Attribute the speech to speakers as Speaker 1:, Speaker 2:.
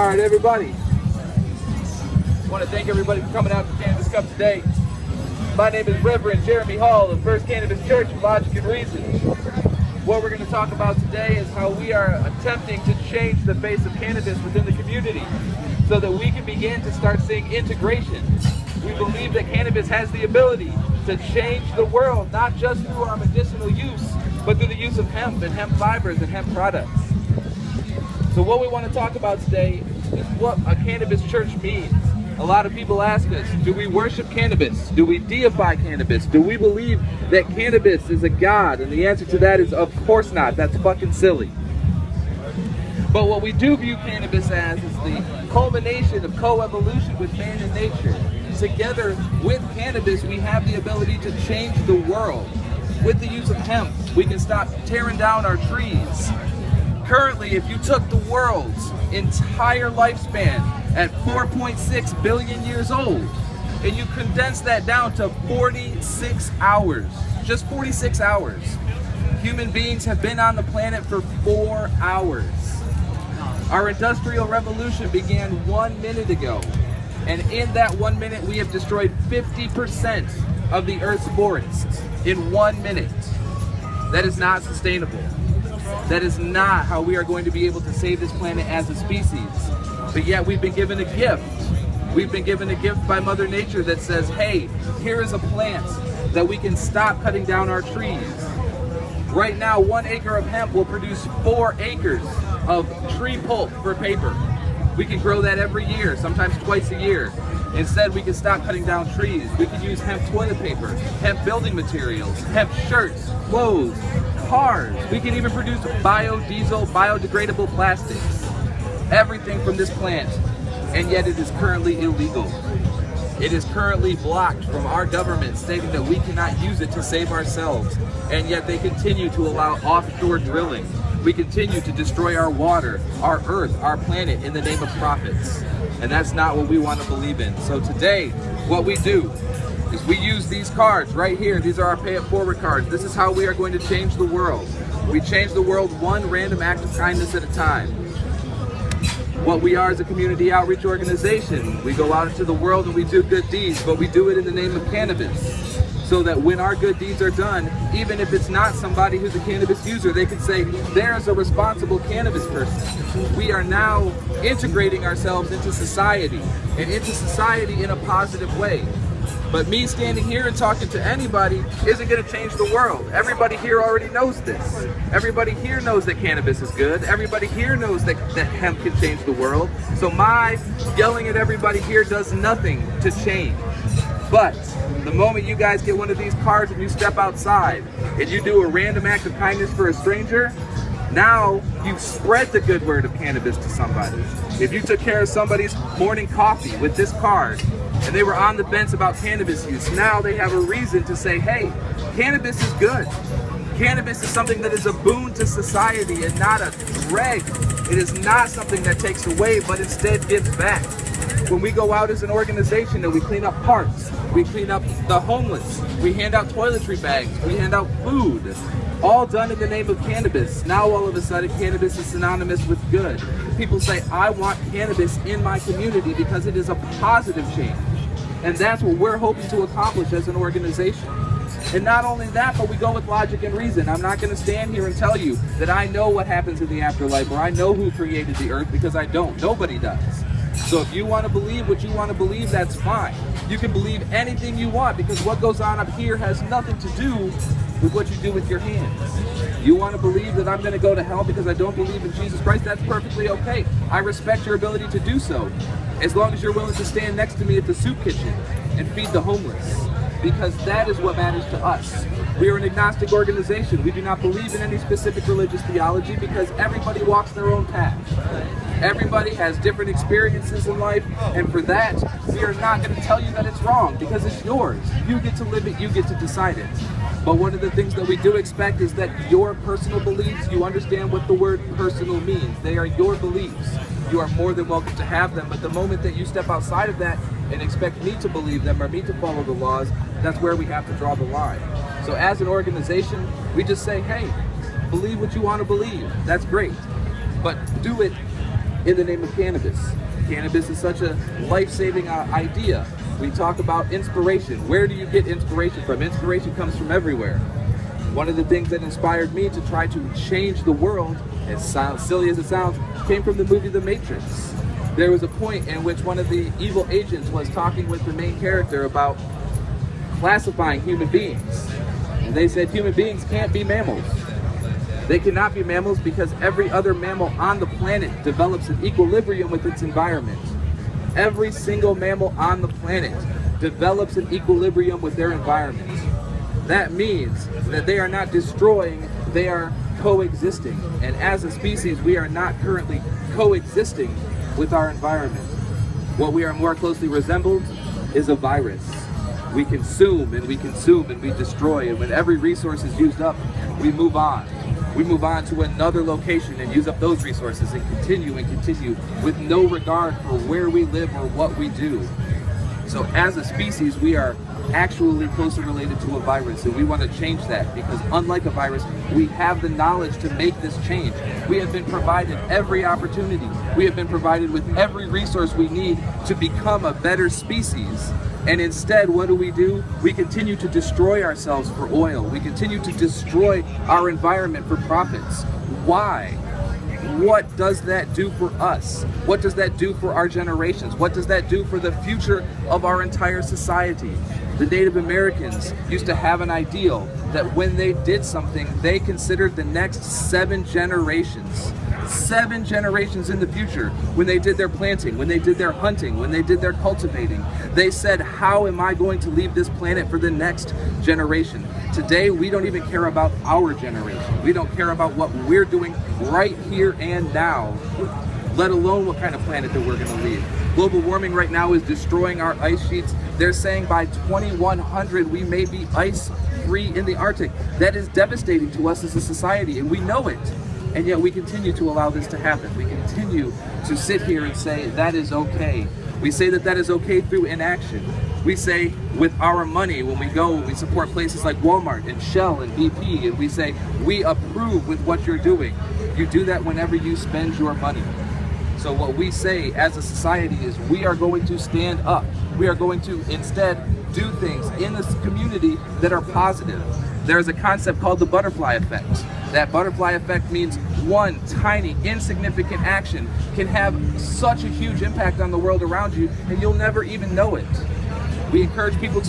Speaker 1: All right, everybody. I want to thank everybody for coming out to Cannabis Cup today. My name is Reverend Jeremy Hall of First Cannabis Church of Logic and Reason. What we're going to talk about today is how we are attempting to change the face of cannabis within the community so that we can begin to start seeing integration. We believe that cannabis has the ability to change the world, not just through our medicinal use, but through the use of hemp and hemp fibers and hemp products. So what we want to talk about today is what a cannabis church means. A lot of people ask us, do we worship cannabis? Do we deify cannabis? Do we believe that cannabis is a god? And the answer to that is, of course not. That's fucking silly. But what we do view cannabis as is the culmination of co-evolution with man and nature. Together with cannabis, we have the ability to change the world. With the use of hemp, we can stop tearing down our trees. Currently, if you took the world's entire lifespan at 4.6 billion years old, and you condense that down to 46 hours, just 46 hours, human beings have been on the planet for 4 hours. Our industrial revolution began 1 minute ago, and in that 1 minute, we have destroyed 50% of the Earth's forests in 1 minute. That is not sustainable. That is not how we are going to be able to save this planet as a species. But yet we've been given a gift. We've been given a gift by Mother Nature that says, hey, here is a plant that we can stop cutting down our trees. Right now, 1 acre of hemp will produce 4 acres of tree pulp for paper. We can grow that every year, sometimes twice a year. Instead, we can stop cutting down trees. We can use hemp toilet paper, hemp building materials, hemp shirts, clothes, cars. We can even produce biodiesel, biodegradable plastics. Everything from this plant, and yet it is currently illegal. It is currently blocked from our government, stating that we cannot use it to save ourselves, and yet they continue to allow offshore drilling. We continue to destroy our water, our earth, our planet in the name of profits. And that's not what we want to believe in. So today, what we do is we use these cards right here. These are our Pay It Forward cards. This is how we are going to change the world. We change the world one random act of kindness at a time. What we are is a community outreach organization. We go out into the world and we do good deeds, but we do it in the name of cannabis. So that when our good deeds are done, even if it's not somebody who's a cannabis user, they can say, there's a responsible cannabis person. We are now integrating ourselves into society, and into society in a positive way. But me standing here and talking to anybody isn't going to change the world. Everybody here already knows this. Everybody here knows that cannabis is good. Everybody here knows that hemp can change the world. So my yelling at everybody here does nothing to change. But the moment you guys get one of these cards and you step outside and you do a random act of kindness for a stranger, now you've spread the good word of cannabis to somebody. If you took care of somebody's morning coffee with this card and they were on the fence about cannabis use, now they have a reason to say, hey, cannabis is good. Cannabis is something that is a boon to society and not a drag. It is not something that takes away, but instead gives back. When we go out as an organization and we clean up parks, we clean up the homeless, we hand out toiletry bags, we hand out food, all done in the name of cannabis. Now all of a sudden cannabis is synonymous with good. People say, I want cannabis in my community because it is a positive change. And that's what we're hoping to accomplish as an organization. And not only that, but we go with logic and reason. I'm not going to stand here and tell you that I know what happens in the afterlife or I know who created the earth, because I don't. Nobody does. So if you want to believe what you want to believe, that's fine. You can believe anything you want, because what goes on up here has nothing to do with what you do with your hands. You want to believe that I'm going to go to hell because I don't believe in Jesus Christ? That's perfectly okay. I respect your ability to do so, as long as you're willing to stand next to me at the soup kitchen and feed the homeless, because that is what matters to us. We are an agnostic organization. We do not believe in any specific religious theology, because everybody walks their own path. Everybody has different experiences in life, and for that, we are not going to tell you that it's wrong, because it's yours. You get to live it, you get to decide it. But one of the things that we do expect is that your personal beliefs, you understand what the word personal means. They are your beliefs. You are more than welcome to have them, but the moment that you step outside of that and expect me to believe them or me to follow the laws, that's where we have to draw the line. So as an organization, we just say, hey, believe what you want to believe. That's great. But do it in the name of cannabis. Cannabis is such a life-saving idea. We talk about inspiration. Where do you get inspiration from? Inspiration comes from everywhere. One of the things that inspired me to try to change the world, as silly as it sounds, came from the movie The Matrix. There was a point in which one of the evil agents was talking with the main character about classifying human beings. And they said human beings can't be mammals. They cannot be mammals because every other mammal on the planet develops an equilibrium with its environment. Every single mammal on the planet develops an equilibrium with their environment. That means that they are not destroying, they are coexisting. And as a species, we are not currently coexisting with our environment. What we are more closely resembled is a virus. We consume and we consume and we destroy, and when every resource is used up, we move on. We move on to another location and use up those resources and continue with no regard for where we live or what we do. So as a species, we are actually closely related to a virus, and we want to change that because unlike a virus, we have the knowledge to make this change. We have been provided every opportunity. We have been provided with every resource we need to become a better species. And instead, what do? We continue to destroy ourselves for oil. We continue to destroy our environment for profits. Why? What does that do for us? What does that do for our generations? What does that do for the future of our entire society? The Native Americans used to have an ideal that when they did something, they considered the next 7 generations in the future. When they did their planting, when they did their hunting, when they did their cultivating, they said, how am I going to leave this planet for the next generation? Today, we don't even care about our generation. We don't care about what we're doing right here and now, let alone what kind of planet that we're going to leave. Global warming right now is destroying our ice sheets. They're saying by 2100 we may be ice-free in the Arctic. That is devastating to us as a society, and we know it. And yet we continue to allow this to happen. We continue to sit here and say that is okay. We say that that is okay through inaction. We say with our money when we support places like Walmart and Shell and BP, and we say we approve with what you're doing. You do that whenever you spend your money. So what we say as a society is we are going to stand up. We are going to instead do things in this community that are positive. There's a concept called the butterfly effect. That butterfly effect means one tiny, insignificant action can have such a huge impact on the world around you, and you'll never even know it. We encourage people to